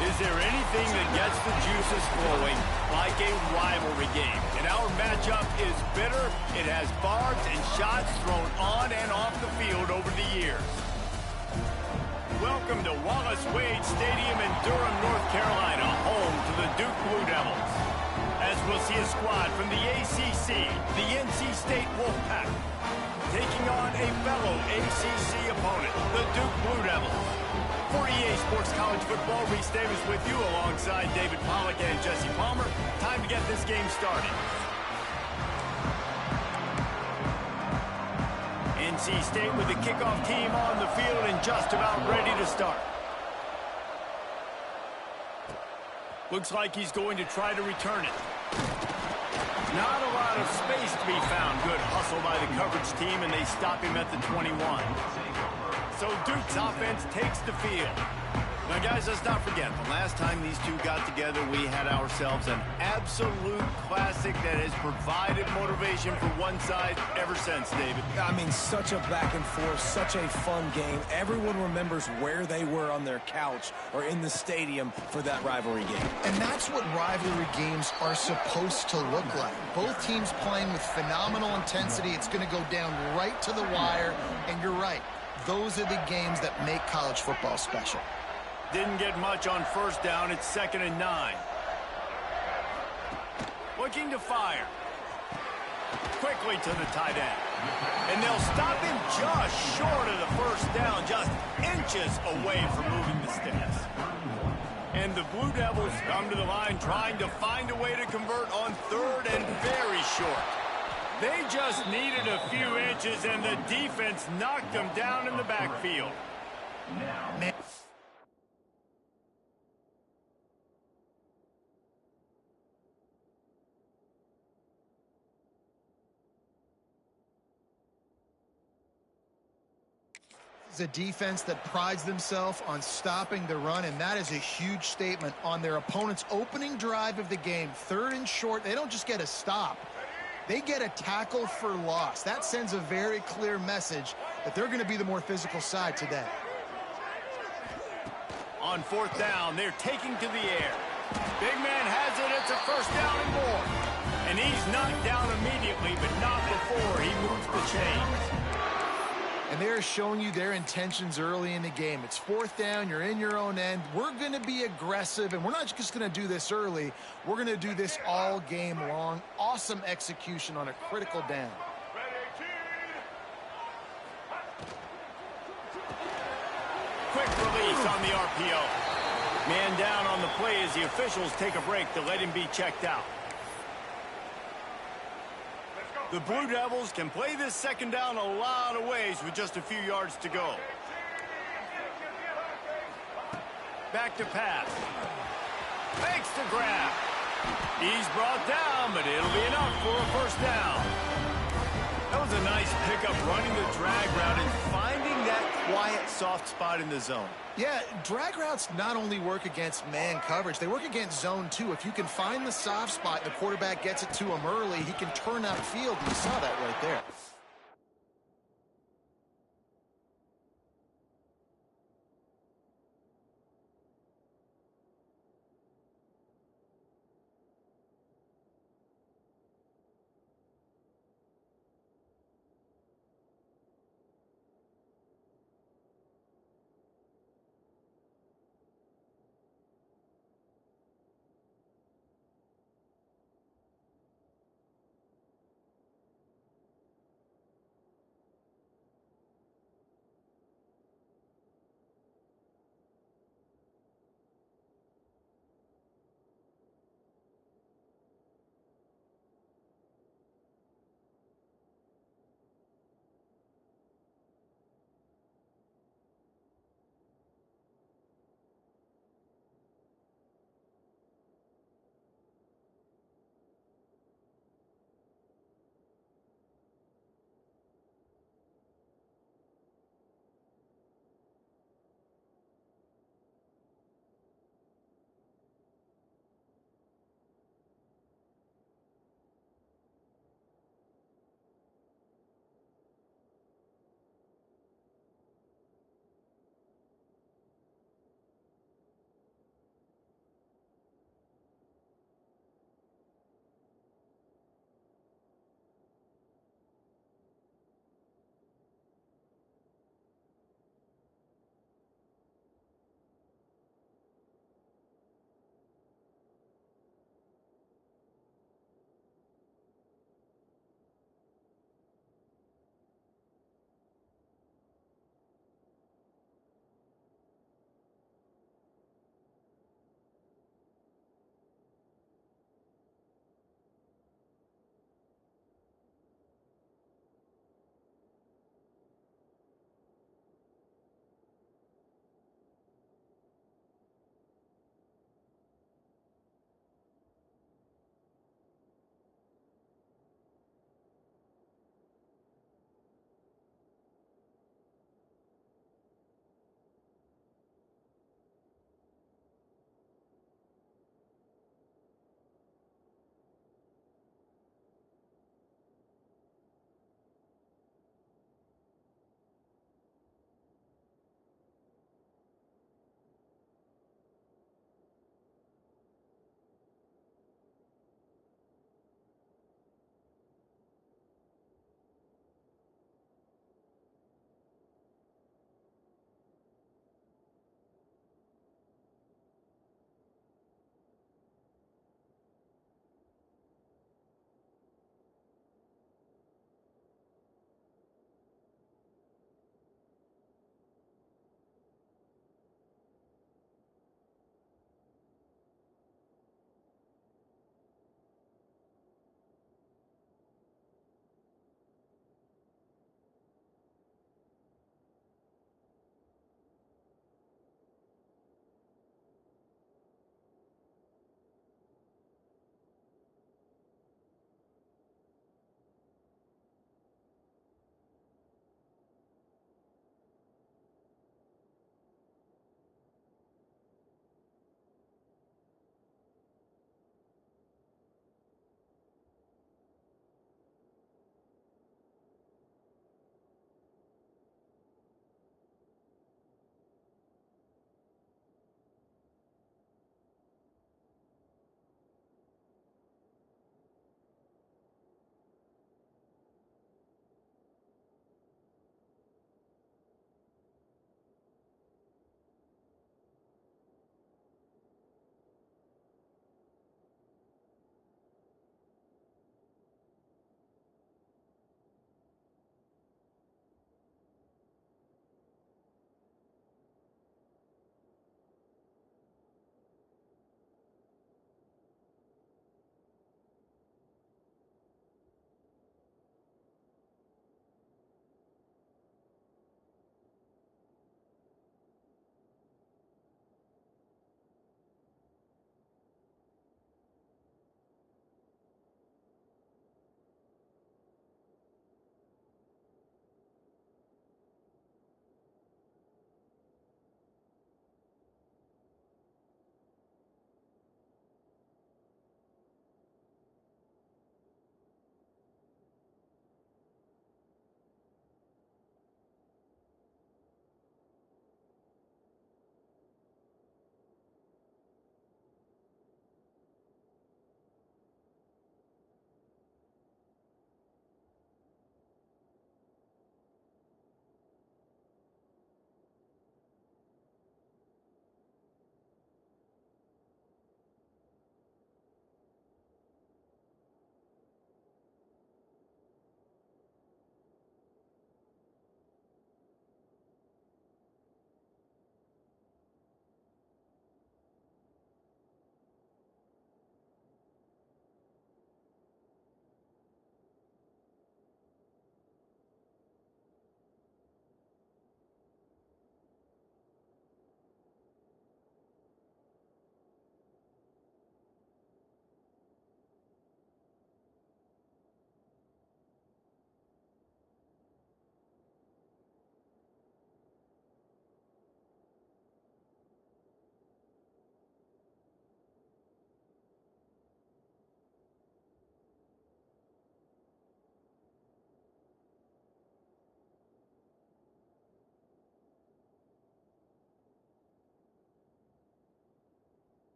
Is there anything that gets the juices flowing like a rivalry game? And our matchup is bitter. It has barbs and shots thrown on and off the field over the years. Welcome to Wallace Wade Stadium in Durham, North Carolina, home to the Duke Blue Devils. As we'll see a squad from the ACC, the NC State Wolfpack, taking on a fellow ACC opponent, the Duke Blue Devils. For EA Sports College Football, Reese Davis with you alongside David Pollack and Jesse Palmer. Time to get this game started. NC State with the kickoff team on the field and just about ready to start. Looks like he's going to try to return it. Not a lot of space to be found. Good hustle by the coverage team, and they stop him at the 21. So Duke's offense takes the field. Now, guys, let's not forget, the last time these two got together, we had ourselves an absolute classic that has provided motivation for one side ever since, David. I mean, such a back and forth, such a fun game. Everyone remembers where they were on their couch or in the stadium for that rivalry game. And that's what rivalry games are supposed to look like. Both teams playing with phenomenal intensity. It's going to go down right to the wire, and you're right. Those are the games that make college football special. Didn't get much on first down. It's 2nd and 9. Looking to fire. Quickly to the tight end. And they'll stop him just short of the first down, just inches away from moving the sticks. And the Blue Devils come to the line trying to find a way to convert on 3rd and very short. They just needed a few inches, and the defense knocked them down in the backfield. Man. It's a defense that prides themselves on stopping the run, and that is a huge statement on their opponent's opening drive of the game. 3rd and short, they don't just get a stop. They get a tackle for loss. That sends a very clear message that they're going to be the more physical side today. On 4th down, they're taking to the air. Big man has it. It's a 1st down and more. And he's knocked down immediately, but not before he moves the chains. And they're showing you their intentions early in the game. It's 4th down. You're in your own end. We're going to be aggressive, and we're not just going to do this early. We're going to do this all game long. Awesome execution on a critical down. Quick release on the RPO. Man down on the play as the officials take a break to let him be checked out. The Blue Devils can play this 2nd down a lot of ways with just a few yards to go. Back to pass. Makes the grab. He's brought down, but it'll be enough for a 1st down. That was a nice pickup running the drag route and finding that quiet, soft spot in the zone. Yeah, drag routes not only work against man coverage, they work against zone too. If you can find the soft spot, the quarterback gets it to him early, he can turn out field. You saw that right there.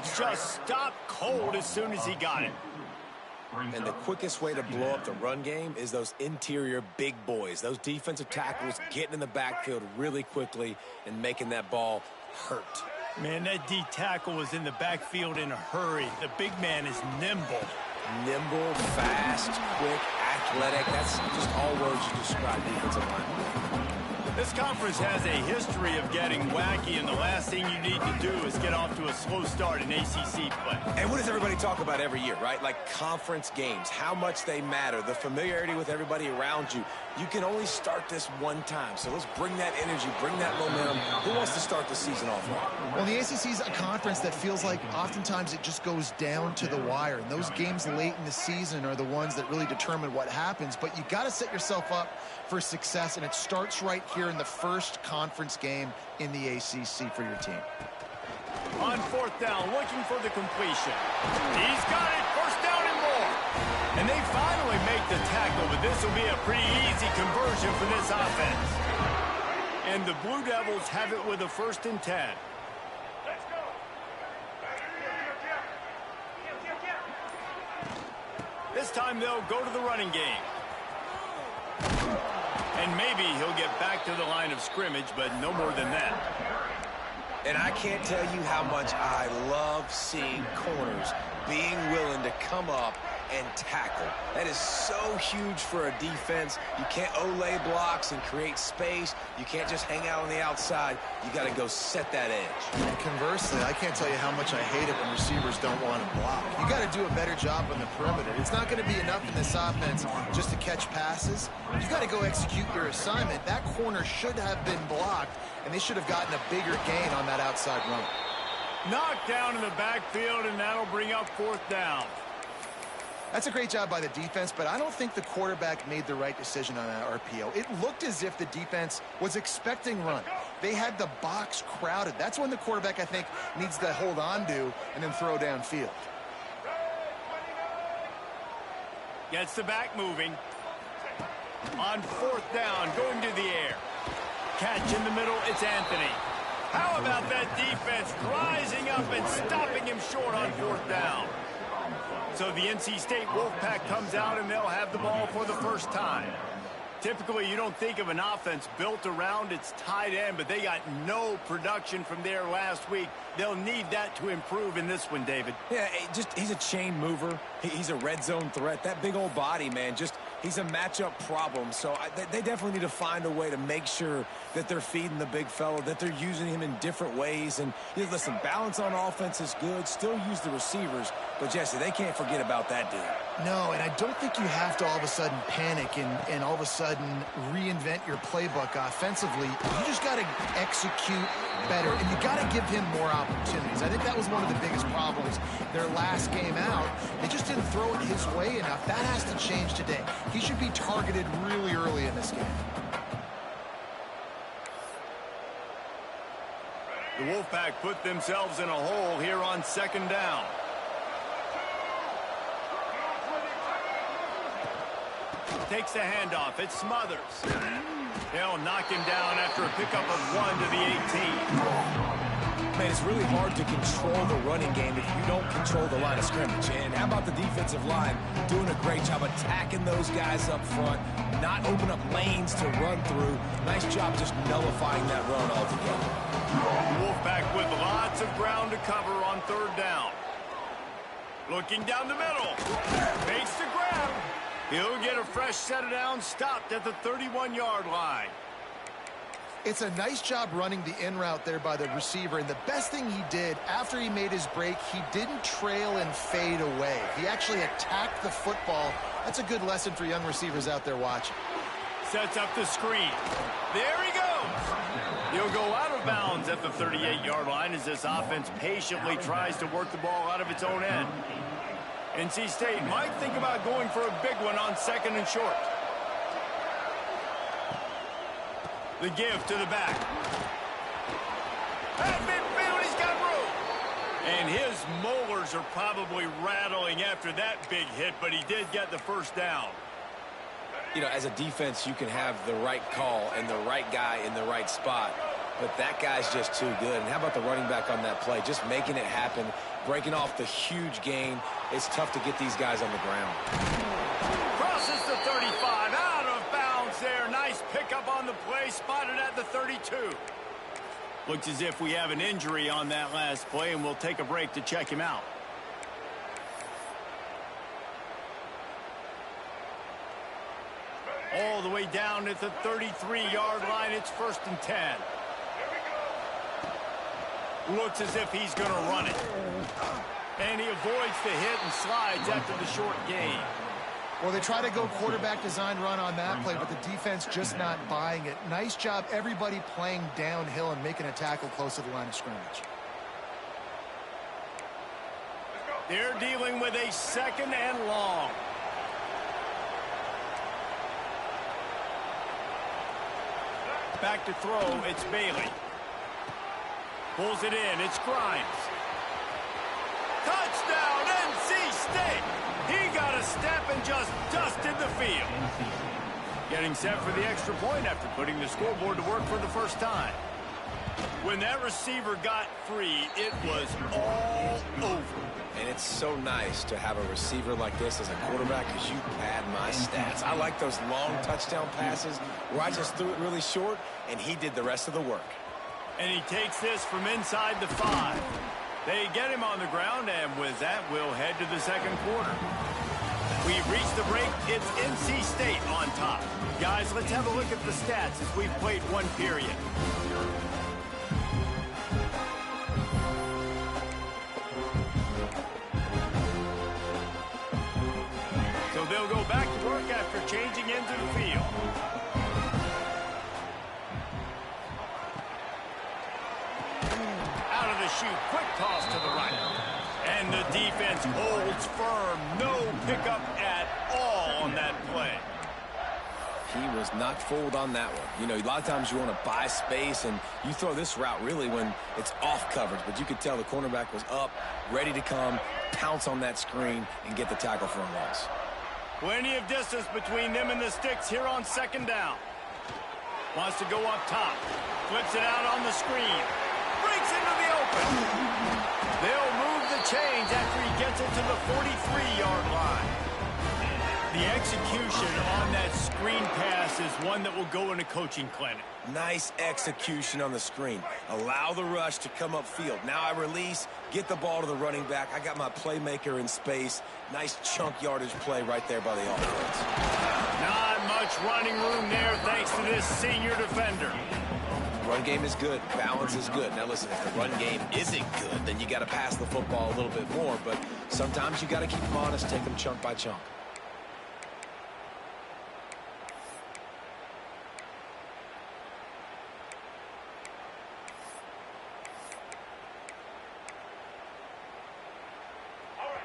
defense just stopped cold as soon as he got it. And the quickest way to blow up the run game is those interior big boys, those defensive tackles getting in the backfield really quickly and making that ball hurt. Man, that D tackle was in the backfield in a hurry. The big man is nimble. Nimble, fast, quick, athletic. That's just all words to describe defensive linemen. This conference has a history of getting wacky, and the last thing you need to do is get off to a slow start in ACC play. And what does everybody talk about every year, right? Like conference games, how much they matter, the familiarity with everybody around you. You can only start this one time, so let's bring that energy, bring that momentum. Who wants to start the season off right? Well, the ACC is a conference that feels like oftentimes it just goes down to the wire. And those games late in the season are the ones that really determine what happens. But you got to set yourself up for success, and it starts right here in the first conference game in the ACC for your team. On fourth down, looking for the completion. He's got it, first down and more. And they finally make the tackle, but this will be a pretty easy conversion for this offense. And the Blue Devils have it with a 1st and 10. This time they'll go to the running game. And maybe he'll get back to the line of scrimmage, but no more than that. And I can't tell you how much I love seeing corners being willing to come up and tackle. That is so huge for a defense. You can't olay blocks and create space. You can't just hang out on the outside. You got to go set that edge. And conversely, I can't tell you how much I hate it when receivers don't want to block. You got to do a better job on the perimeter. It's not going to be enough in this offense just to catch passes. You got to go execute your assignment. That corner should have been blocked, and they should have gotten a bigger gain on that outside run. Knocked down in the backfield, and that'll bring up 4th down. That's a great job by the defense, but I don't think the quarterback made the right decision on that RPO. It looked as if the defense was expecting run. They had the box crowded. That's when the quarterback, I think, needs to hold on to and then throw downfield. Gets the back moving. On 4th down, going to the air. Catch in the middle, it's Anthony. How about that defense rising up and stopping him short on 4th down? So the NC State Wolfpack comes out, and they'll have the ball for the first time. Typically, you don't think of an offense built around its tight end, but they got no production from there last week. They'll need that to improve in this one, David. Yeah, he's a chain mover. He's a red zone threat. That big old body, man, he's a matchup problem. So they definitely need to find a way to make sure that they're feeding the big fella, that they're using him in different ways. And listen, balance on offense is good. Still use the receivers. But, Jesse, they can't forget about that dude. No, and I don't think you have to all of a sudden panic and all of a sudden reinvent your playbook offensively. You just got to execute better, and you got to give him more opportunities. I think that was one of the biggest problems their last game out. They just didn't throw it his way enough. That has to change today. He should be targeted really early in this game. The Wolfpack put themselves in a hole here on 2nd down. Takes the handoff. It's Smothers. They'll knock him down after a pickup of 1 to the 18. Man, it's really hard to control the running game if you don't control the line of scrimmage. And how about the defensive line doing a great job attacking those guys up front, not open up lanes to run through. Nice job just nullifying that run altogether. Wolfpack with lots of ground to cover on 3rd down. Looking down the middle. Makes the grab. He'll get a fresh set of downs, stopped at the 31-yard line. It's a nice job running the in route there by the receiver, and the best thing he did after he made his break, he didn't trail and fade away. He actually attacked the football. That's a good lesson for young receivers out there watching. Sets up the screen. There he goes. He'll go out of bounds at the 38-yard line as this offense patiently tries to work the ball out of its own end. NC State might think about going for a big one on 2nd and short. The give to the back. At midfield, he's got room. And his molars are probably rattling after that big hit, but he did get the 1st down. You know, as a defense, you can have the right call and the right guy in the right spot, but that guy's just too good. And how about the running back on that play? Just making it happen breaking off the huge gain. It's tough to get these guys on the ground. Crosses the 35, out of bounds there. Nice pickup on the play, spotted at the 32. Looks as if we have an injury on that last play, and we'll take a break to check him out. All the way down at the 33-yard line. It's 1st and 10. Looks as if he's going to run it. And he avoids the hit and slides after the short gain. Well, they try to go quarterback design run on that play, but the defense just not buying it. Nice job, everybody playing downhill and making a tackle close to the line of scrimmage. They're dealing with a 2nd and long. Back to throw, it's Bailey. Pulls it in, it's Grimes. Touchdown, NC State! He got a step and just dusted the field. Getting set for the extra point after putting the scoreboard to work for the first time. When that receiver got free, it was all over. And it's so nice to have a receiver like this as a quarterback because you pad my stats. I like those long touchdown passes where I just threw it really short and he did the rest of the work. And he takes this from inside the 5. They get him on the ground, and with that, we'll head to the second quarter. We've reached the break. It's NC State on top. Guys, let's have a look at the stats as we've played one period. So they'll go back to work after changing into the field. Out of the chute, quick toss to the right. And the defense holds firm. No pickup at all on that play. He was not fooled on that one. You know, a lot of times you want to buy space, and you throw this route really when it's off coverage. But you could tell the cornerback was up, ready to come, pounce on that screen, and get the tackle for a loss. Plenty of distance between them and the sticks here on 2nd down. Wants to go up top. Flips it out on the screen. Breaks into the open. They'll move the chains after he gets it to the 43-yard line. The execution on that screen pass is one that will go in a coaching clinic. Nice execution on the screen. Allow the rush to come upfield. Now I release, get the ball to the running back. I got my playmaker in space. Nice chunk yardage play right there by the offense. Not much running room there thanks to this senior defender. Run game is good. Balance is good. Now listen, if the run game isn't good, then you got to pass the football a little bit more. But sometimes you got to keep them honest, take them chunk by chunk.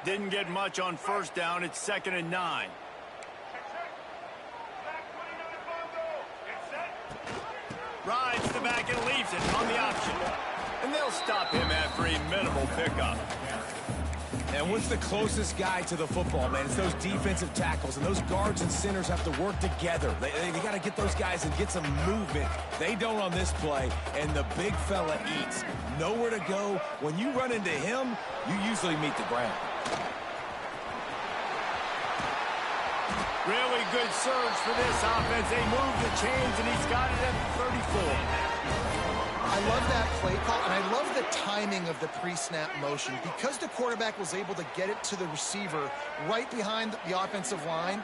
Didn't get much on 1st down. It's 2nd and 9. Rides the back and leaves it on the option. And they'll stop him after a minimal pickup. And what's the closest guy to the football, man? It's those defensive tackles, and those guards and centers have to work together. They got to get those guys and get some movement. They don't on this play, and the big fella eats. Nowhere to go. When you run into him, you usually meet the ground. Really good surge for this offense. They move the chains, and he's got it at the 34. I love that play call, and I love the timing of the pre-snap motion. Because the quarterback was able to get it to the receiver right behind the offensive line,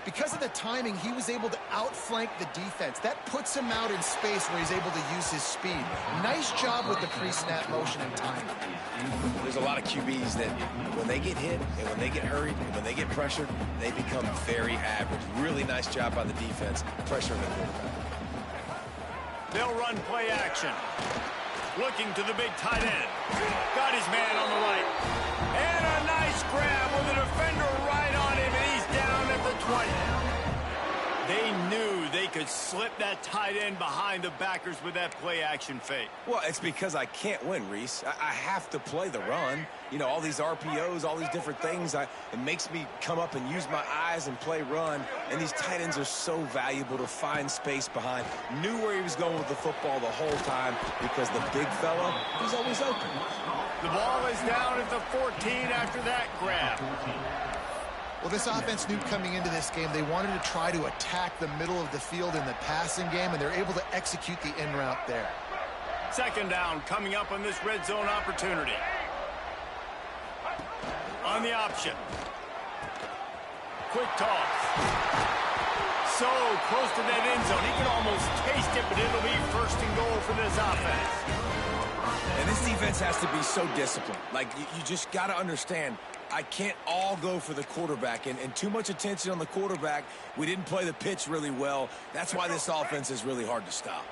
because of the timing, he was able to outflank the defense. That puts him out in space where he's able to use his speed. Nice job with the pre-snap motion and timing. There's a lot of QBs that when they get hit and when they get hurried and when they get pressured, they become very average. Really nice job by the defense, pressuring the quarterback. They'll run play action. Looking to the big tight end. Got his man on the right. And a nice grab with a defender right on him, and he's down at the 20. They knew they could slip that tight end behind the backers with that play action fake. Well, it's because I can't win, Reese. I have to play the run. You know, all these RPOs, all these different things. It makes me come up and use my eyes and play run. And these tight ends are so valuable to find space behind. Knew where he was going with the football the whole time because the big fella, he's always open. The ball is down at the 14 after that grab. Well, this offense knew coming into this game they wanted to try to attack the middle of the field in the passing game, and they're able to execute the in route there. Second down coming up on this red zone opportunity. On the option. Quick toss. So close to that end zone. He can almost taste it, but it'll be first and goal for this offense. And this defense has to be so disciplined. Like, you just got to understand, I can't all go for the quarterback. And too much attention on the quarterback. We didn't play the pitch really well. That's why this offense is really hard to stop.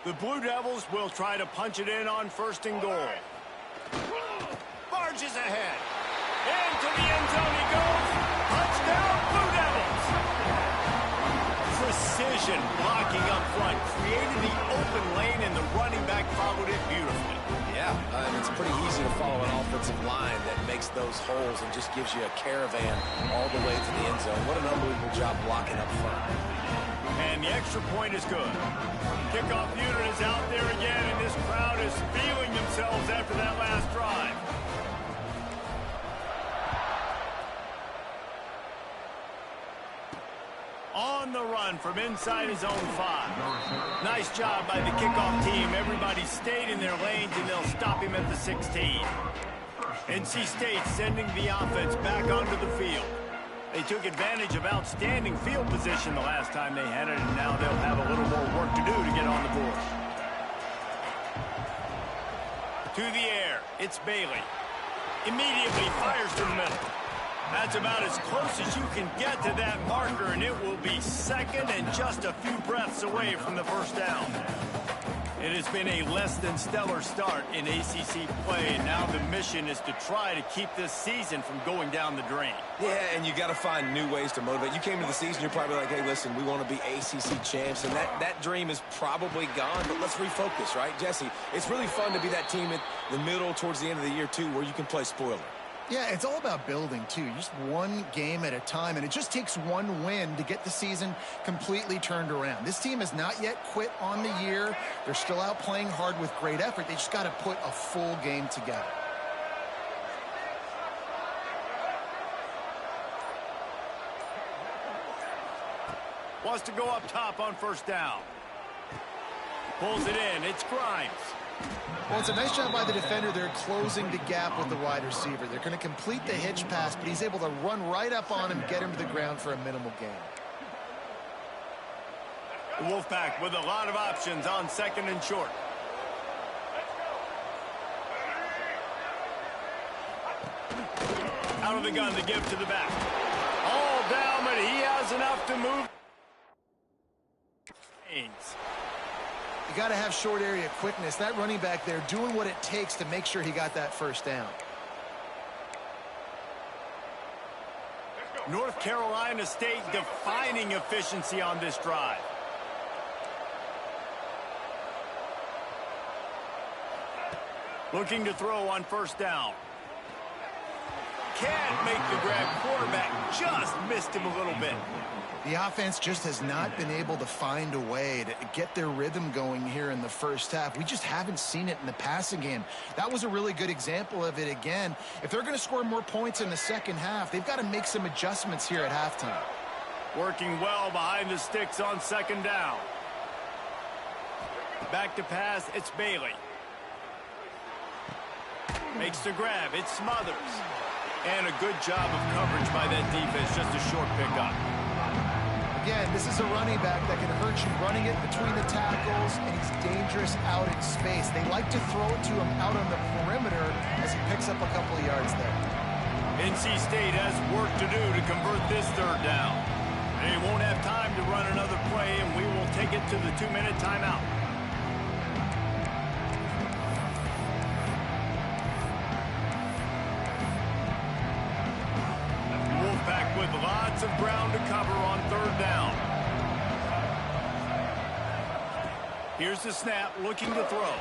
The Blue Devils will try to punch it in on first and goal. Barges ahead. Into the end zone he goes. Touchdown, Blue Devils. Precision blocking up front. Created the open lane, and the running back followed it beautifully. Yeah, it's pretty easy to follow an offensive line that makes those holes and just gives you a caravan all the way to the end zone. What an unbelievable job blocking up front. And the extra point is good. Kickoff unit is out there again, and this crowd is feeling themselves after that last drive. On the run from inside his own 5. Nice job by the kickoff team. Everybody stayed in their lanes, and they'll stop him at the 16. NC State sending the offense back onto the field. They took advantage of outstanding field position the last time they had it, and now they'll have a little more work to do to get on the board. To the air, it's Bailey. Immediately fires to the middle. That's about as close as you can get to that marker, and it will be second and just a few breaths away from the first down. It has been a less than stellar start in ACC play, and now the mission is to try to keep this season from going down the drain. Yeah, and you got to find new ways to motivate. You came into the season, you're probably like, hey, listen, we want to be ACC champs, and that dream is probably gone, but let's refocus, right? Jesse, it's really fun to be that team in the middle towards the end of the year, too, where you can play spoiler. Yeah, it's all about building, too. Just one game at a time, and it just takes one win to get the season completely turned around. This team has not yet quit on the year. They're still out playing hard with great effort. They just got to put a full game together. Wants to go up top on first down. Pulls it in. It's Grimes. Well, it's a nice job by the defender. They're closing the gap with the wide receiver. They're going to complete the hitch pass, but he's able to run right up on him, get him to the ground for a minimal gain. The Wolfpack with a lot of options on second and short. Out of the gun to give to the back. All down, but he has enough to move. You got to have short area quickness. That running back there doing what it takes to make sure he got that first down. North Carolina State defining efficiency on this drive. Looking to throw on first down. Can't make the grab. Quarterback just missed him a little bit. The offense just has not been able to find a way to get their rhythm going here in the first half. We just haven't seen it in the passing game. That was a really good example of it again. If they're going to score more points in the second half, they've got to make some adjustments here at halftime. Working well behind the sticks on second down. Back to pass, it's Bailey. Makes the grab, it's Smothers. And a good job of coverage by that defense, just a short pickup. Again, this is a running back that can hurt you running it between the tackles, and he's dangerous out in space. They like to throw it to him out on the perimeter as he picks up a couple of yards there. NC State has work to do to convert this third down. They won't have time to run another play, and we will take it to the 2-minute timeout. Wolfpack with lots of ground to cover on third down. Here's the snap, looking to throw.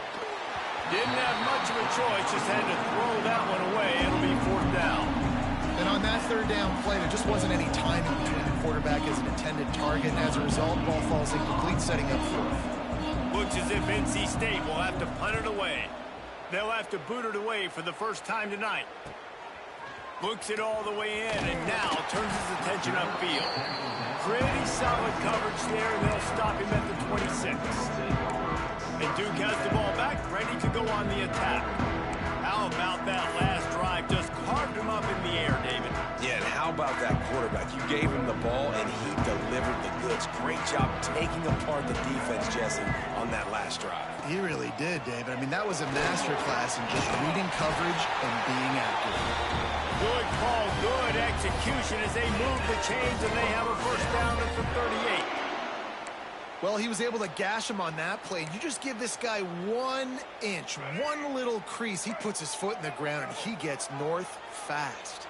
Didn't have much of a choice, just had to throw that one away. It'll be fourth down. And on that third down play, there just wasn't any timing between the quarterback as an intended target, and as a result, ball falls incomplete, setting up fourth. Looks as if NC State will have to punt it away. They'll have to boot it away for the first time tonight. Looks it all the way in, and now turns his attention upfield. Pretty solid coverage there, and they'll stop him at the 26. And Duke has the ball back, ready to go on the attack. How about that last drive? Just carved him up in the air, David. Yeah, and how about that quarterback? You gave him the ball, and he delivered the goods. Great job taking apart the defense, Jesse, on that last drive. He really did, David. I mean, that was a masterclass in just reading coverage and being accurate. Good call, good execution as they move the chains, and they have a first down at the 38. Well, he was able to gash him on that play. You just give this guy 1 inch, one little crease. He puts his foot in the ground, and he gets north fast.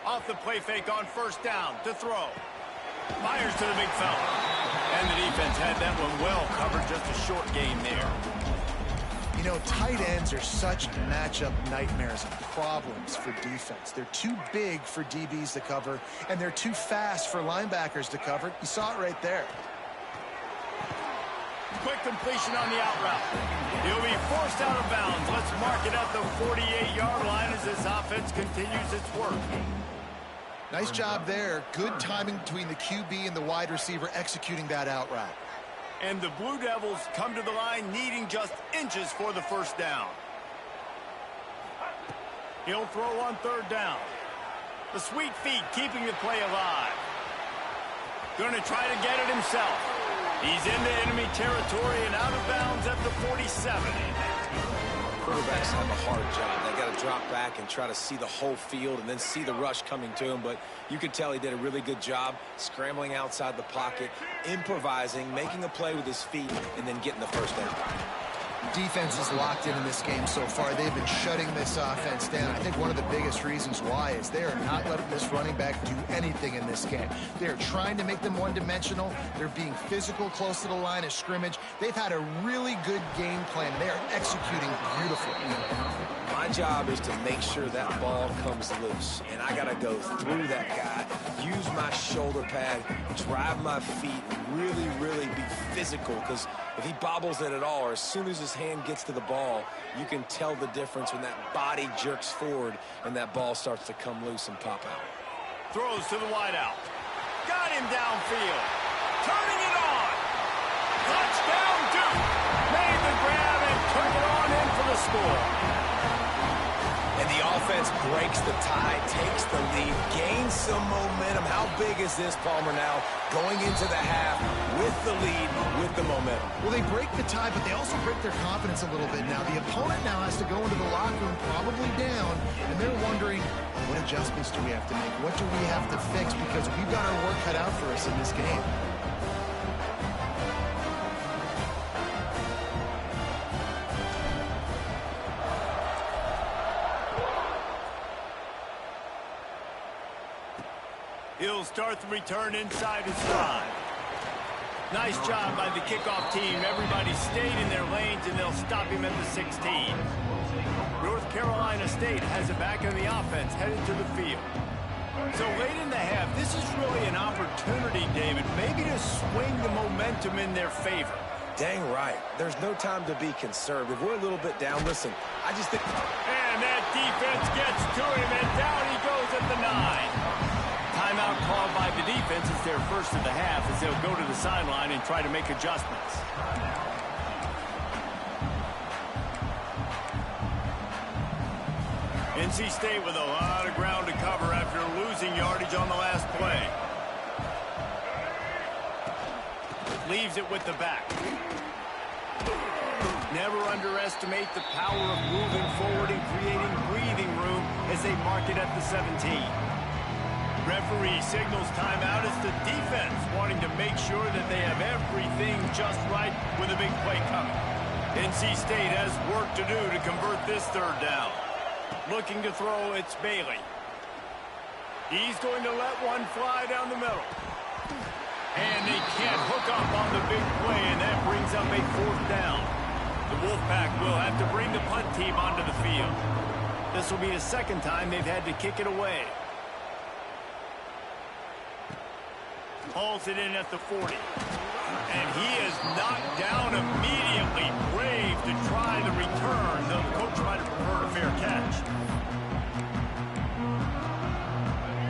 Off the play fake on first down to throw. Fires to the big fella. And the defense had that one well covered, just a short gain there. You know, tight ends are such matchup nightmares and problems for defense. They're too big for DBs to cover, and they're too fast for linebackers to cover. You saw it right there. Quick completion on the out route. He'll be forced out of bounds. Let's mark it at the 48-yard line as this offense continues its work. Nice job there. Good timing between the QB and the wide receiver executing that out route. And the Blue Devils come to the line needing just inches for the first down. He'll throw on third down. The sweet feet keeping the play alive. Going to try to get it himself. He's into enemy territory and out of bounds at the 47. Quarterbacks have a hard job. They got to drop back and try to see the whole field and then see the rush coming to him. But you could tell he did a really good job scrambling outside the pocket, improvising, making a play with his feet, and then getting the first down. Defense is locked in this game so far. They've been shutting this offense down. I think one of the biggest reasons why is they are not letting this running back do anything in this game. They're trying to make them one-dimensional. They're being physical close to the line of scrimmage. They've had a really good game plan. They are executing beautifully. My job is to make sure that ball comes loose, and I got to go through that guy, use my shoulder pad, drive my feet, really, really be physical, because if he bobbles it at all, or as soon as his hand gets to the ball, you can tell the difference when that body jerks forward and that ball starts to come loose and pop out. Throws to the wideout. Got him downfield. Turning it on. Touchdown Duke. Made the grab and took it on in for the score. And the offense breaks the tie, takes the lead, gains some momentum. How big is this, Palmer, now going into the half with the lead, with the momentum? Well, they break the tie, but they also break their confidence a little bit now. The opponent now has to go into the locker room probably down, and they're wondering, what adjustments do we have to make? What do we have to fix? Because we've got our work cut out for us in this game. He'll start the return inside his drive. Nice job by the kickoff team. Everybody stayed in their lanes, and they'll stop him at the 16. North Carolina State has it back on the offense, headed to the field. So late in the half, this is really an opportunity, David, maybe to swing the momentum in their favor. Dang right. There's no time to be conservative. We're a little bit down. Listen, I just think... And that defense gets to him, and down he goes at the 9. Timeout called by the defense. It's their first of the half as they'll go to the sideline and try to make adjustments. NC State with a lot of ground to cover after losing yardage on the last play. Leaves it with the back. Never underestimate the power of moving forward and creating breathing room as they mark it at the 17. Referee signals timeout as the defense wanting to make sure that they have everything just right with a big play coming. NC State has work to do to convert this third down. Looking to throw, it's Bailey. He's going to let one fly down the middle. And they can't hook up on the big play, and that brings up a fourth down. The Wolfpack will have to bring the punt team onto the field. This will be the second time they've had to kick it away. Hauls it in at the 40. And he is knocked down immediately. Brave to try the return, though the coach might have preferred a fair catch.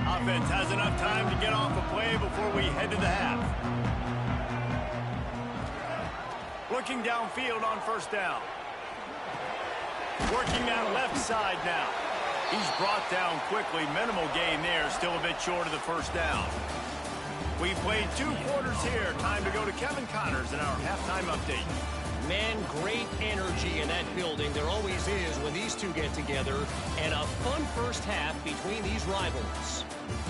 Offense has enough time to get off a play before we head to the half. Looking downfield on first down. Working that left side now. He's brought down quickly. Minimal gain there. Still a bit short of the first down. We've played 2 quarters here. Time to go to Kevin Connors in our halftime update. Man, great energy in that building. There always is when these two get together. And a fun first half between these rivals.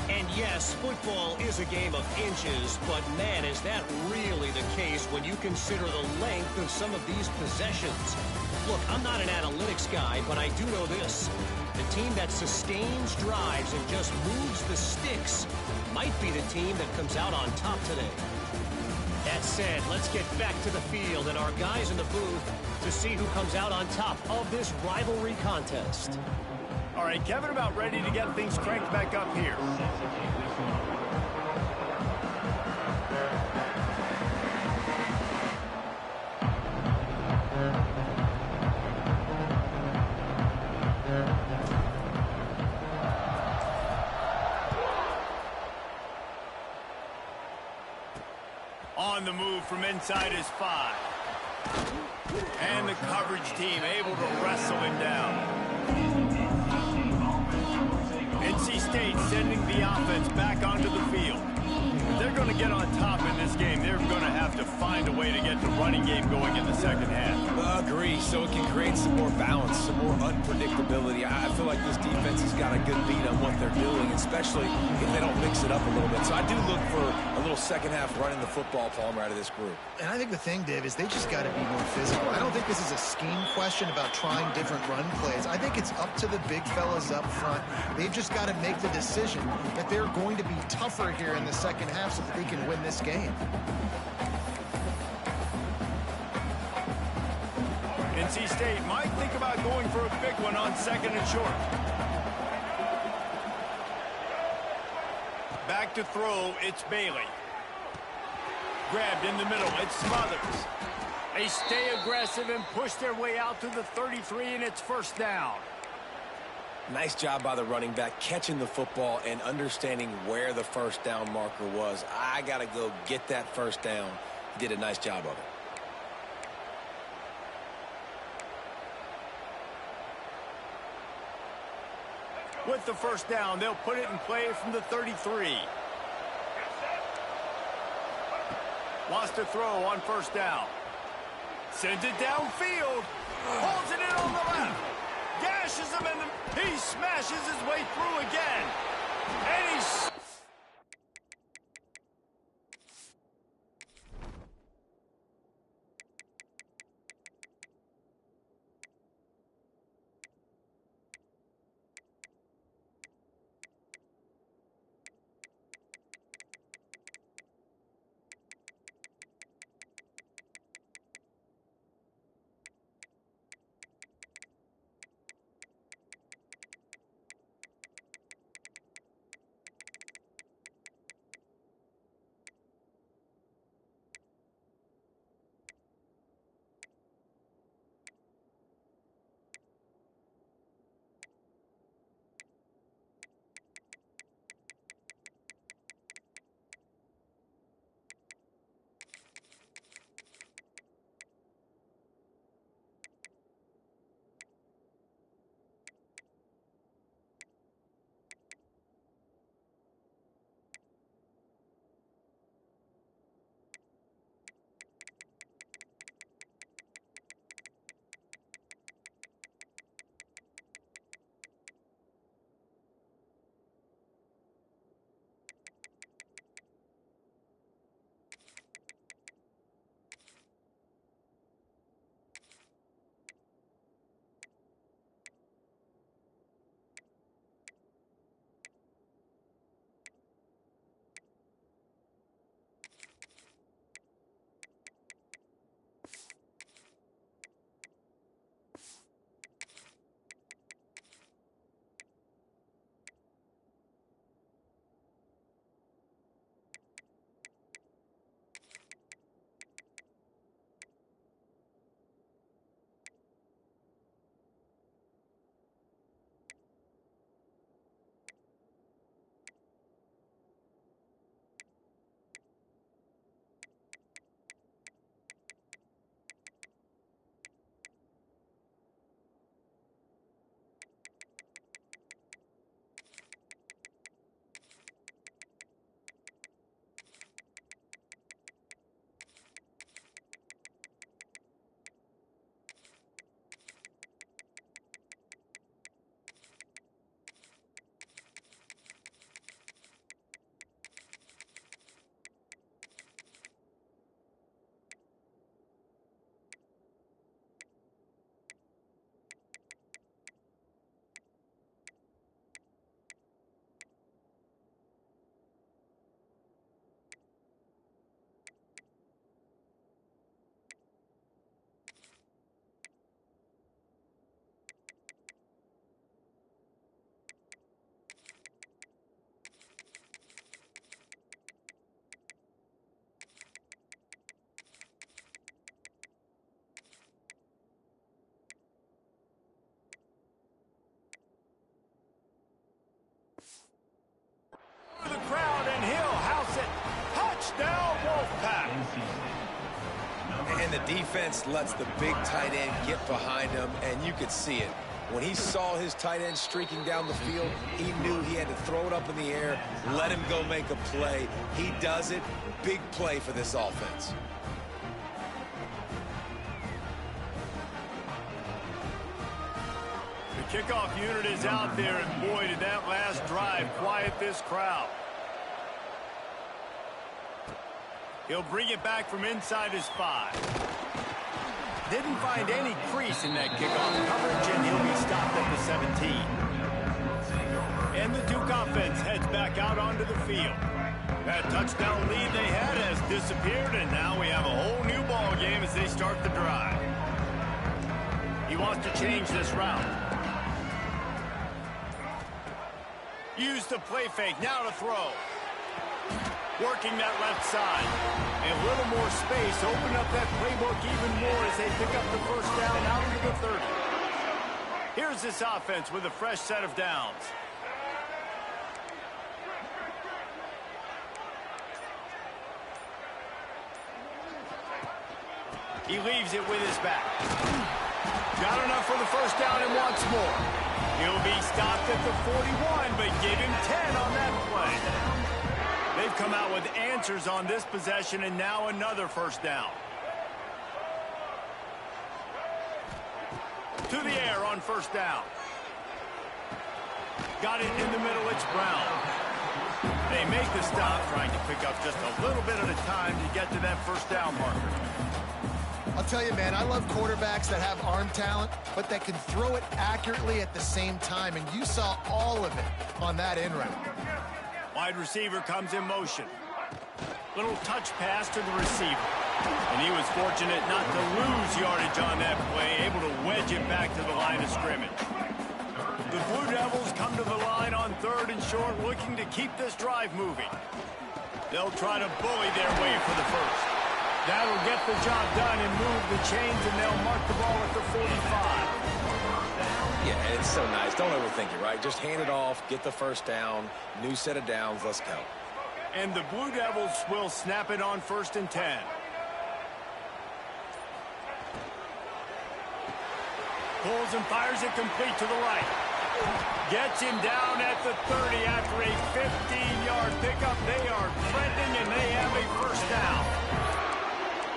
And yes, football is a game of inches, but man, is that really the case when you consider the length of some of these possessions. Look, I'm not an analytics guy, but I do know this. The team that sustains drives and just moves the sticks might be the team that comes out on top today. That said, let's get back to the field and our guys in the booth to see who comes out on top of this rivalry contest. All right, Kevin, about ready to get things cranked back up here. On the move from inside his 5. And the coverage team able to wrestle him down. NC State sending the offense back onto the field. If they're going to get on top in this game, they're going to have to find a way to get the running game going in the second half. Agree, so it can create some more balance, some more unpredictability. I feel like this defense has got a good beat on what they're doing, especially if they don't mix it up a little bit. So I do look for a little second half running the football, Palmer, out of this group. And I think the thing, Dave, is they just got to be more physical. I don't think this is a scheme question about trying different run plays. I think it's up to the big fellas up front. They've just got to make the decision that they're going to be tougher here in the second half so that they can win this game. NC State might think about going for a big one on second and short. Back to throw, it's Bailey. Grabbed in the middle, it's Smothers. They stay aggressive and push their way out to the 33, and it's first down. Nice job by the running back, catching the football and understanding where the first down marker was. I got to go get that first down. He did a nice job of it. With the first down, they'll put it in play from the 33. Wants to throw on first down. Sends it downfield. Holds it in on the left. Gashes him, and he smashes his way through again. And he's... And the defense lets the big tight end get behind him, and you could see it. When he saw his tight end streaking down the field, he knew he had to throw it up in the air, let him go make a play. He does it. Big play for this offense. The kickoff unit is out there, and boy, did that last drive quiet this crowd. He'll bring it back from inside his 5. Didn't find any crease in that kickoff coverage, and he'll be stopped at the 17. And the Duke offense heads back out onto the field. That touchdown lead they had has disappeared, and now we have a whole new ball game as they start the drive. He wants to change this route. Use the play fake, now to throw. Working that left side. A little more space, open up that playbook even more as they pick up the first down out to the 30. Here's this offense with a fresh set of downs. He leaves it with his back. Got enough for the first down and wants more. He'll be stopped at the 41, but give him 10 on that play. They've come out with answers on this possession, and now another first down. To the air on first down. Got it in the middle, it's Brown. They make the stop, trying to pick up just a little bit at a time to get to that first down marker. I'll tell you, man, I love quarterbacks that have arm talent, but that can throw it accurately at the same time, and you saw all of it on that in route. Wide receiver comes in motion. Little touch pass to the receiver. And he was fortunate not to lose yardage on that play, able to wedge it back to the line of scrimmage. The Blue Devils come to the line on 3rd and short, looking to keep this drive moving. They'll try to bully their way for the first. That'll get the job done and move the chains, and they'll mark the ball at the 45. Yeah, and it's so nice. Don't overthink it, right? Just hand it off, get the first down, new set of downs, let's go. And the Blue Devils will snap it on 1st and 10. Pulls and fires it complete to the right. Gets him down at the 30 after a 15-yard pickup. They are trending, and they have a first down.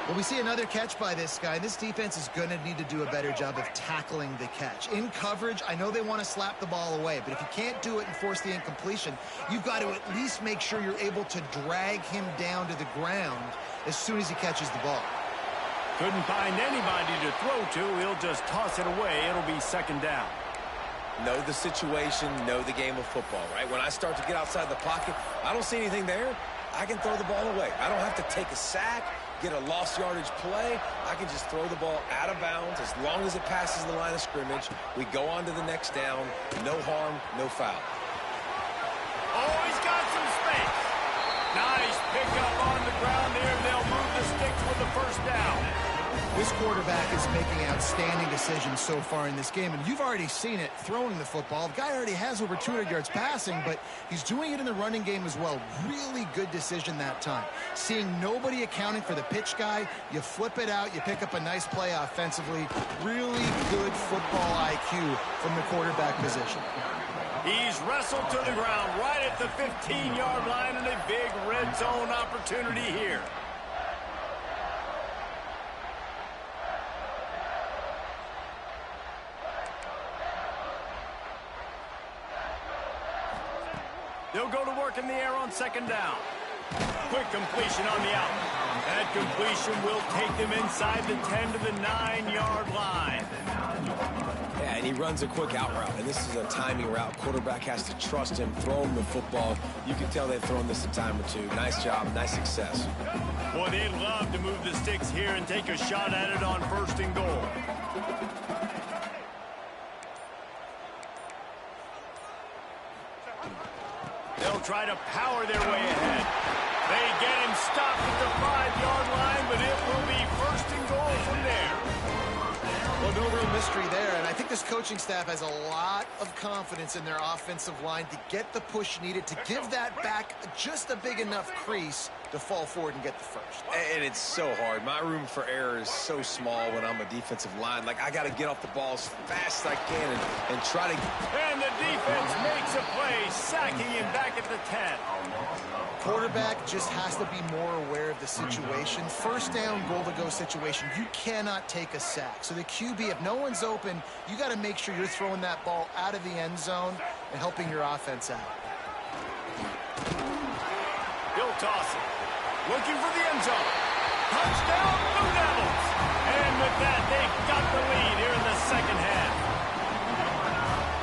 Well, we see another catch by this guy. This defense is going to need to do a better job of tackling the catch. In coverage, I know they want to slap the ball away, but if you can't do it and force the incompletion, you've got to at least make sure you're able to drag him down to the ground as soon as he catches the ball. Couldn't find anybody to throw to. He'll just toss it away. It'll be 2nd down. Know the situation, know the game of football, right? When I start to get outside the pocket, I don't see anything there. I can throw the ball away. I don't have to take a sack, get a lost yardage play. I can just throw the ball out of bounds as long as it passes the line of scrimmage. We go on to the next down. No harm, no foul. Oh, he's got some space. Nice pickup on the ground there. They'll move the sticks with the first down. This quarterback is making outstanding decisions so far in this game, and you've already seen it throwing the football. The guy already has over 200 yards passing, but he's doing it in the running game as well. Really good decision that time. Seeing nobody accounting for the pitch guy, you flip it out, you pick up a nice play offensively. Really good football IQ from the quarterback position. He's wrestled to the ground right at the 15-yard line, and a big red zone opportunity here. They'll go to work in the air on 2nd down. Quick completion on the out. That completion will take them inside the 10 to the 9-yard line. Yeah, and he runs a quick out route, and this is a timing route. Quarterback has to trust him, throw him the football. You can tell they've thrown this a time or two. Nice job, nice success. Boy, they'd love to move the sticks here and take a shot at it on 1st and goal. They'll try to power their way ahead. They get him stopped at the 5-yard line, but it will be 1st and goal from there. Well, no real mystery there, and I think this coaching staff has a lot of confidence in their offensive line to get the push needed, to give that back just a big enough crease to fall forward and get the first. And it's so hard. My room for error is so small when I'm a defensive line. Like, I got to get off the ball as fast as I can and try to... And the defense makes a play, sacking him back at the 10. Quarterback just has to be more aware of the situation. First down, goal-to-go situation. You cannot take a sack. So the QB, if no one's open, you got to make sure you're throwing that ball out of the end zone and helping your offense out. He'll toss it. Looking for the end zone. Touchdown, Blue Devils. And with that, they've got the lead here in the second half.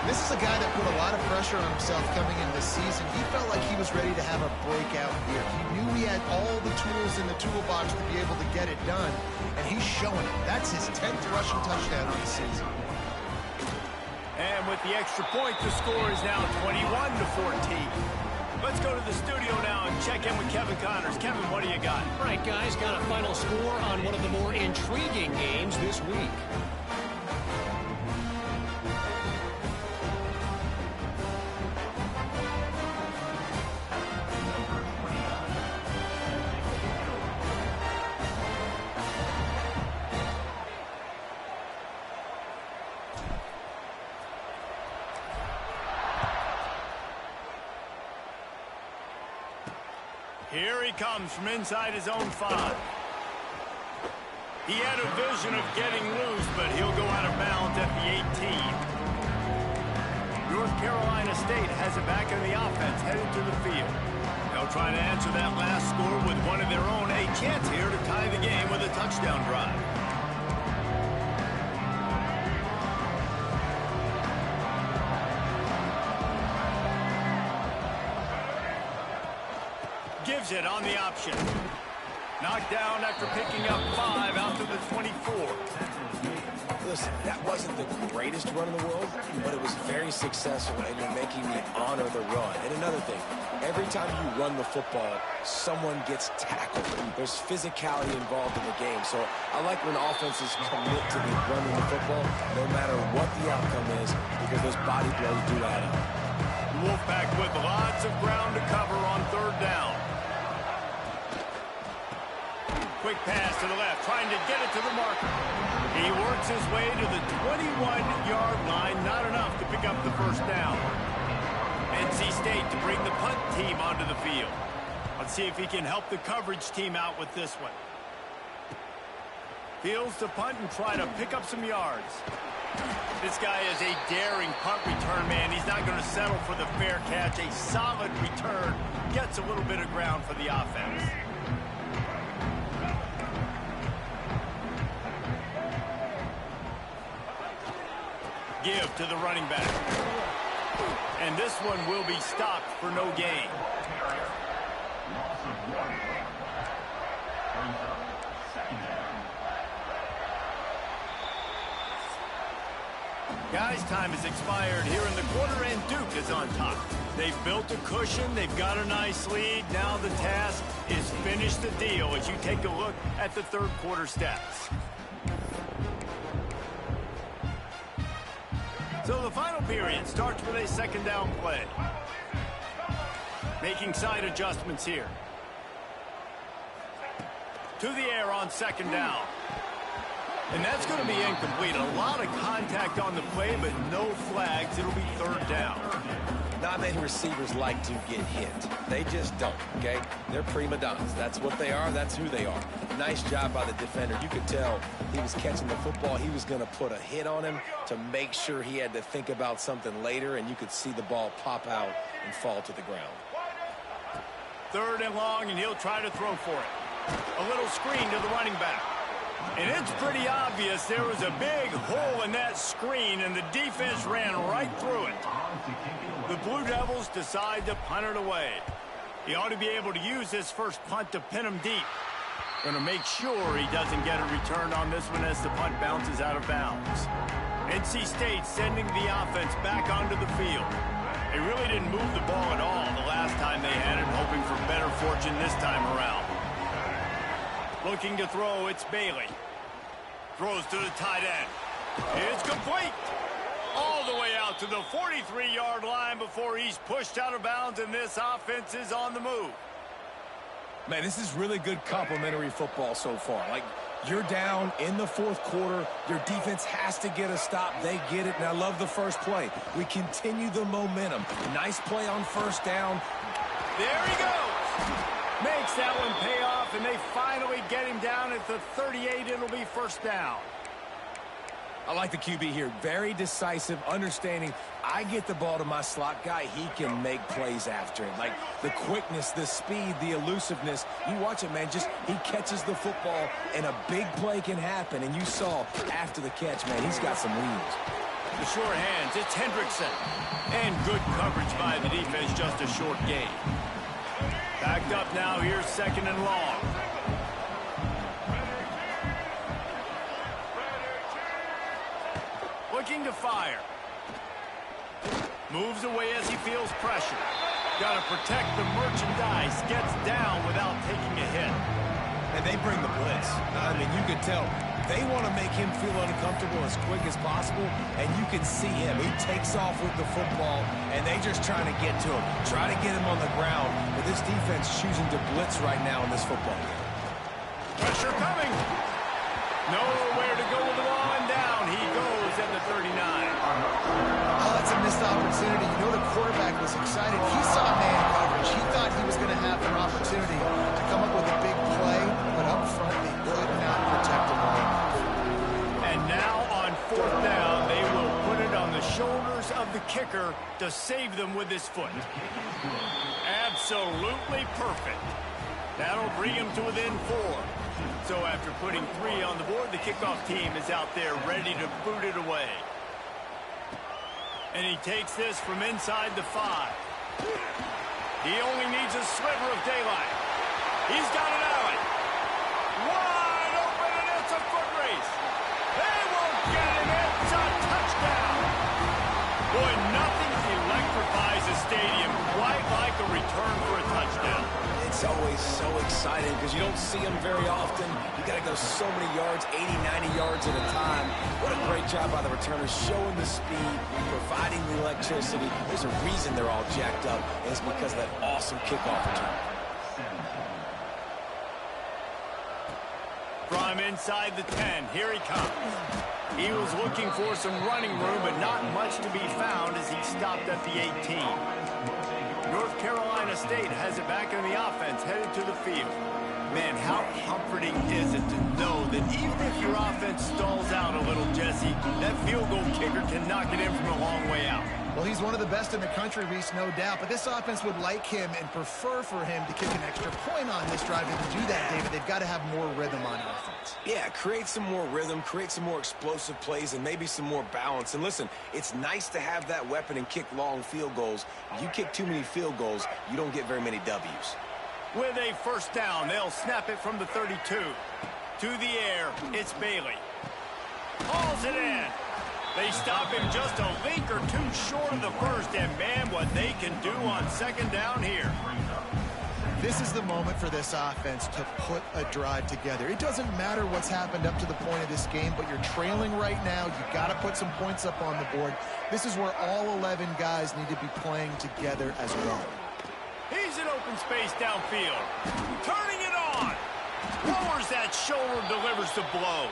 This is a guy that put a lot of pressure on himself coming into the season. He felt like he was ready to have a breakout year. He knew he had all the tools in the toolbox to be able to get it done, and he's showing it. That's his 10th rushing touchdown on the season. And with the extra point, the score is now 21-14. Let's go to the studio now and check in with Kevin Connors. Kevin, what do you got? All right, guys, got a final score on one of the more intriguing games this week. Here he comes from inside his own 5. He had a vision of getting loose, but he'll go out of bounds at the 18. North Carolina State has it back in the offense, headed to the field. They'll try to answer that last score with one of their own. A chance here to tie the game with a touchdown drive. Gives it on the option. Knocked down after picking up 5 out to the 24. Listen, that wasn't the greatest run in the world, but it was very successful, and you're making me honor the run. And another thing, every time you run the football, someone gets tackled. There's physicality involved in the game. So I like when offenses commit to running the football, no matter what the outcome is, because those body blows do add up. Wolfpack with lots of ground to cover on 3rd down. Quick pass to the left, trying to get it to the marker. He works his way to the 21-yard line, not enough to pick up the first down. NC State to bring the punt team onto the field. Let's see if he can help the coverage team out with this one. Fields to punt and try to pick up some yards. This guy is a daring punt return man. He's not going to settle for the fair catch. A solid return gets a little bit of ground for the offense. Give to the running back. And this one will be stopped for no gain. Guys, time has expired here in the quarter, and Duke is on top. They've built a cushion. They've got a nice lead. Now the task is finish the deal as you take a look at the 3rd quarter stats. So the final period starts with a 2nd down play. Making side adjustments here. To the air on 2nd down. And that's going to be incomplete. A lot of contact on the play, but no flags. It'll be 3rd down. Not many receivers like to get hit. They just don't, okay? They're prima donnas. That's what they are. That's who they are. Nice job by the defender. You could tell he was catching the football. He was going to put a hit on him to make sure he had to think about something later, and you could see the ball pop out and fall to the ground. 3rd and long, and he'll try to throw for it. A little screen to the running back. And it's pretty obvious there was a big hole in that screen, and the defense ran right through it. The Blue Devils decide to punt it away. He ought to be able to use his first punt to pin him deep. Going to make sure he doesn't get a return on this one as the punt bounces out of bounds. NC State sending the offense back onto the field. They really didn't move the ball at all the last time they had it, hoping for better fortune this time around. Looking to throw, it's Bailey. Throws to the tight end. It's complete. All the way out to the 43-yard line before he's pushed out of bounds, and this offense is on the move. Man, this is really good complimentary football so far. Like, you're down in the fourth quarter. Your defense has to get a stop. They get it, and I love the first play. We continue the momentum. Nice play on first down. There he goes. Makes that one pay off, and they finally get him down at the 38. It'll be first down. I like the QB here. Very decisive, understanding I get the ball to my slot guy, he can make plays after it. Like the quickness, the speed, the elusiveness. You watch it, man, just he catches the football and a big play can happen. And you saw after the catch, man, he's got some wheels. The short hands, it's Hendrickson. And good coverage by the defense, just a short gain. Backed up now, here's second and long. Looking to fire. Moves away as he feels pressure. Got to protect the merchandise. Gets down without taking a hit. And they bring the blitz. I mean, you can tell. They want to make him feel uncomfortable as quick as possible, and you can see him. He takes off with the football, and they just trying to get to him. Try to get him on the ground, but this defense choosing to blitz right now in this football game. Pressure coming. Nowhere to go with the ball, and down he goes at the 39. Oh, that's a missed opportunity. You know the quarterback was excited. He saw man coverage. He thought he was going to have an opportunity to come up with a big play, but up front they could not protect him well enough. And now on fourth down, they will put it on the shoulders of the kicker to save them with his foot. Absolutely perfect. That'll bring him to within 4. So after putting 3 on the board, the kickoff team is out there ready to boot it away. And he takes this from inside the 5. He only needs a sliver of daylight. He's got an alley. Wide open, and it's a foot race. They won't get him. It's a touchdown. Boy, nothing electrifies a stadium quite like a return for a touchdown. It's always so exciting because you don't see them very often. You got to go so many yards, 80, 90 yards at a time. What a great job by the returners, showing the speed, providing the electricity. There's a reason they're all jacked up, and it's because of that awesome kickoff return. From inside the 10, here he comes. He was looking for some running room, but not much to be found as he stopped at the 18. North Carolina State has it back in the offense, headed to the field. Man, how comforting is it to know that even if your offense stalls out a little, Jesse, that field goal kicker can knock it in from a long way out. Well, he's one of the best in the country, Reese, no doubt. But this offense would like him and prefer for him to kick an extra point on this drive. And to do that, David, they've got to have more rhythm on offense. Yeah, create some more rhythm, create some more explosive plays, and maybe some more balance. And listen, it's nice to have that weapon and kick long field goals. If you kick too many field goals, you don't get very many W's. With a first down, they'll snap it from the 32. To the air, it's Bailey. Hauls it in. They stop him just a link or 2 short of the first, and man, what they can do on second down here. This is the moment for this offense to put a drive together. It doesn't matter what's happened up to the point of this game, but you're trailing right now. You've got to put some points up on the board. This is where all 11 guys need to be playing together as one. He's in open space downfield. Turning it on. Lowers that shoulder, delivers the blow.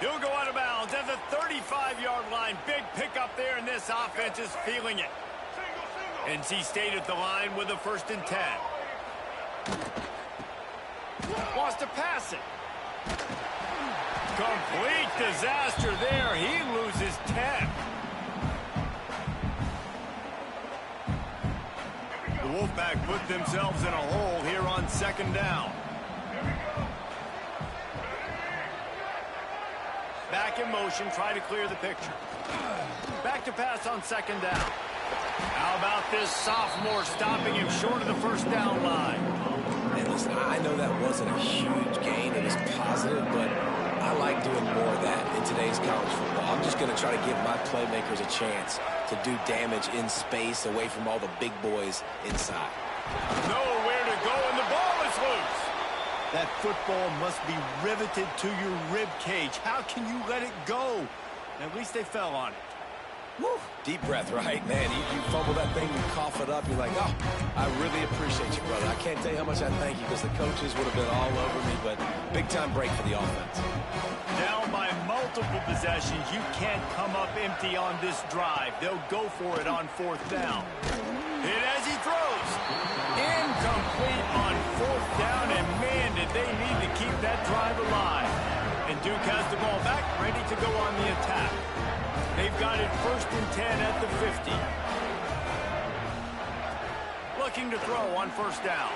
He'll go out of bounds at the 35-yard line. Big pickup there, and this offense is feeling it. NC State at the line with a 1st and 10. Wants to pass it. Complete disaster there. He loses 10. The Wolfpack put themselves in a hole here on second down. Back in motion, try to clear the picture. Back to pass on second down. How about this sophomore stopping him short of the first down line? And listen, I know that wasn't a huge gain. It was positive, but I like doing more of that in today's college football. I'm just going to try to give my playmakers a chance to do damage in space away from all the big boys inside. Nowhere to go, and the ball is loose. That football must be riveted to your rib cage. How can you let it go? At least they fell on it. Woo. Deep breath, right? Man, you fumble that thing, you cough it up, you're like, oh, I really appreciate you, brother. I can't tell you how much I thank you because the coaches would have been all over me, but big-time break for the offense. Down by multiple possessions, you can't come up empty on this drive. They'll go for it on 4th down. Hit as he throws. Incomplete on 4th down, and man, did they need to keep that drive alive. And Duke has the ball back, ready to go on the attack. They've got it 1st and 10 at the 50. Looking to throw on 1st down.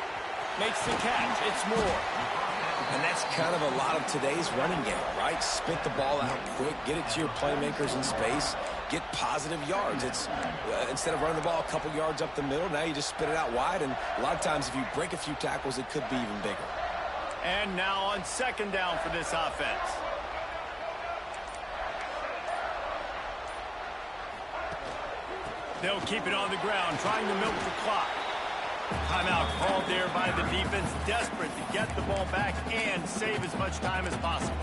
Makes the catch. It's Moore. And that's kind of a lot of today's running game, right? Spit the ball out quick, get it to your playmakers in space, get positive yards. It's instead of running the ball a couple yards up the middle, now you just spit it out wide, and a lot of times if you break a few tackles, it could be even bigger. And now on 2nd down for this offense. They'll keep it on the ground, trying to milk the clock. Timeout called there by the defense, desperate to get the ball back and save as much time as possible.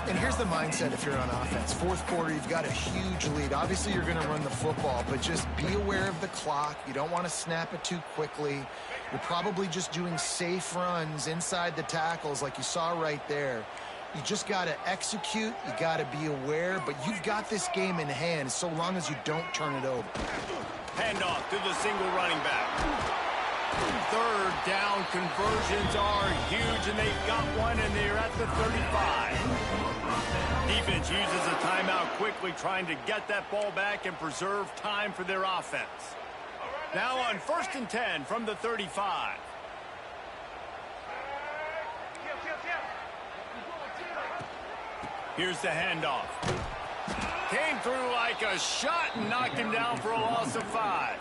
And here's the mindset if you're on offense. 4th quarter, you've got a huge lead. Obviously, you're going to run the football, but just be aware of the clock. You don't want to snap it too quickly. You're probably just doing safe runs inside the tackles like you saw right there. You just got to execute. You got to be aware, but you've got this game in hand so long as you don't turn it over. Handoff to the single running back. 3rd down conversions are huge, and they've got one, and they're at the 35. Defense uses a timeout quickly, trying to get that ball back and preserve time for their offense. Now on 1st and 10 from the 35. Here's the handoff. Came through like a shot and knocked him down for a loss of 5.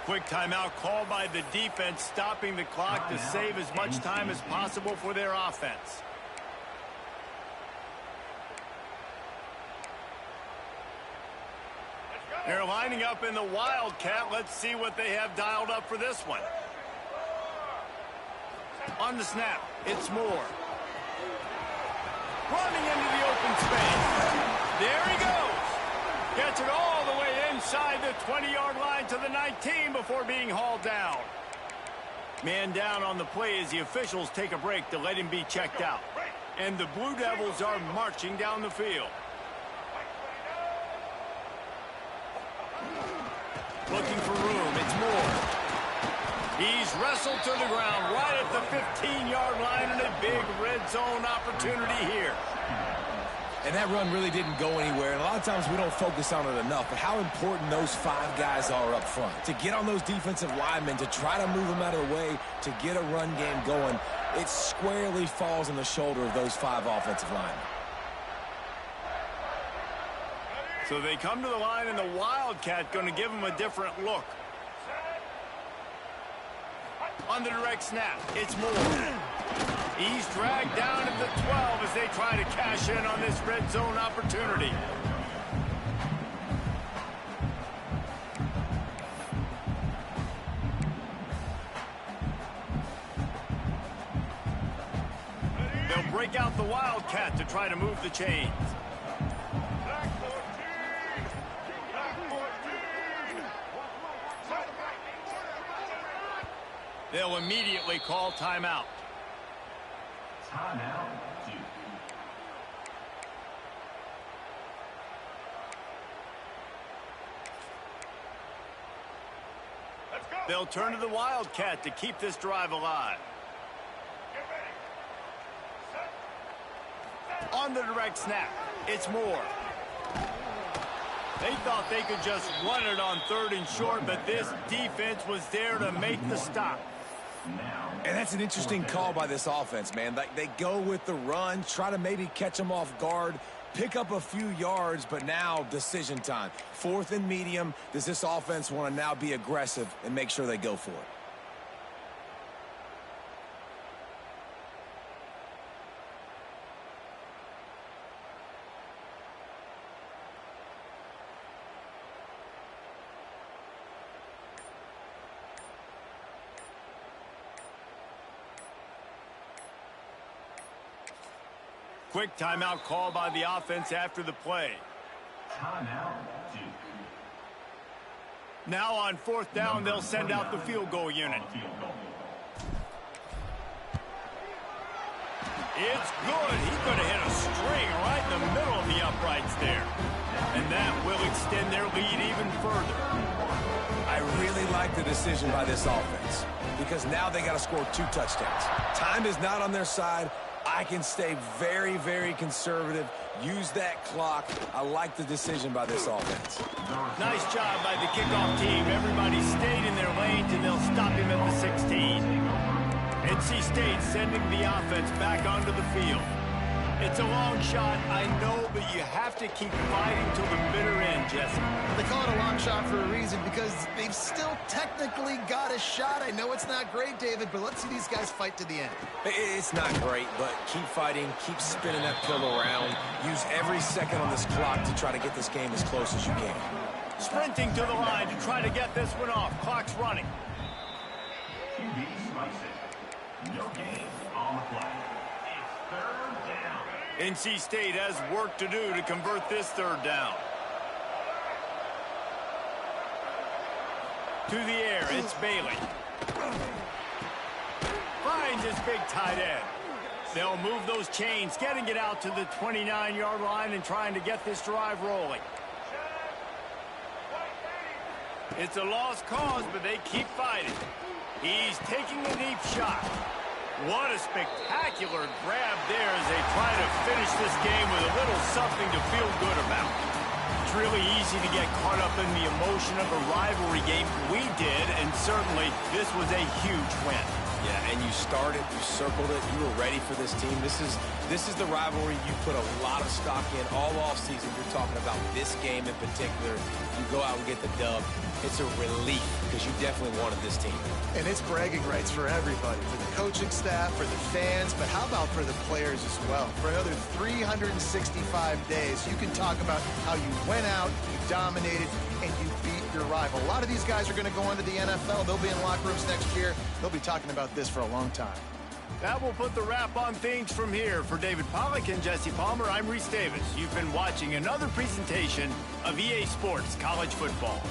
Quick timeout called by the defense, stopping the clock to save as much time as possible for their offense. They're lining up in the Wildcat. Let's see what they have dialed up for this one. On the snap, it's Moore. Running into the open space. There he goes. Gets it all the way inside the 20-yard line to the 19 before being hauled down. Man down on the play as the officials take a break to let him be checked out. And the Blue Devils are marching down the field. Looking for room, it's Moore. He's wrestled to the ground right at the 15-yard line, and a big red zone opportunity here. And that run really didn't go anywhere. And a lot of times we don't focus on it enough, but how important those 5 guys are up front. To get on those defensive linemen, to try to move them out of the way, to get a run game going, it squarely falls on the shoulder of those 5 offensive linemen. So they come to the line, and the Wildcat going to give them a different look. On the direct snap, it's Moore. He's dragged down at the 12 as they try to cash in on this red zone opportunity. They'll break out the Wildcat to try to move the chains. They'll immediately call timeout. Timeout. They'll turn to the Wildcat to keep this drive alive. On the direct snap, it's Moore. They thought they could just run it on 3rd and short, but this defense was there to make the stop. And that's an interesting call by this offense, man. Like, they go with the run, try to maybe catch them off guard, pick up a few yards, but now decision time. 4th and medium. Does this offense want to now be aggressive and make sure they go for it? quick timeout call by the offense after the play. Now on 4th down, they'll send out the field goal unit. It's good. He's going to hit a string right in the middle of the uprights there. And that will extend their lead even further. I really like the decision by this offense because now they got to score 2 touchdowns. Time is not on their side. I can stay very, very conservative. Use that clock. I like the decision by this offense. Nice job by the kickoff team. Everybody stayed in their lanes, and they'll stop him at the 16. NC State sending the offense back onto the field. It's a long shot, I know, but you have to keep fighting till the bitter end, Jesse. They call it a long shot for a reason because they've still technically got a shot. I know it's not great, David, but let's see these guys fight to the end. It's not great, but keep fighting, keep spinning that pillow around. Use every second on this clock to try to get this game as close as you can. Sprinting to the line to try to get this one off. Clock's running. No game on the play. It's 3rd down. NC State has work to do to convert this 3rd down. To the air, it's Bailey. Finds his big tight end. They'll move those chains, getting it out to the 29-yard line and trying to get this drive rolling. It's a lost cause, but they keep fighting. He's taking a deep shot. What a spectacular grab there as they try to finish this game with a little something to feel good about. It's really easy to get caught up in the emotion of a rivalry game. We did, and certainly this was a huge win. Yeah, and you started, you circled it, you were ready for this team. This is the rivalry you put a lot of stock in all offseason. You're talking about this game in particular. You go out and get the dub. It's a relief because you definitely wanted this team. And it's bragging rights for everybody, for the coaching staff, for the fans, but how about for the players as well? For another 365 days, you can talk about how you went out, you dominated, and you beat your rival. A lot of these guys are going to go into the NFL. They'll be in locker rooms next year. They'll be talking about this for a long time. That will put the wrap on things from here. For David Pollack and Jesse Palmer, I'm Reese Davis. You've been watching another presentation of EA Sports College Football.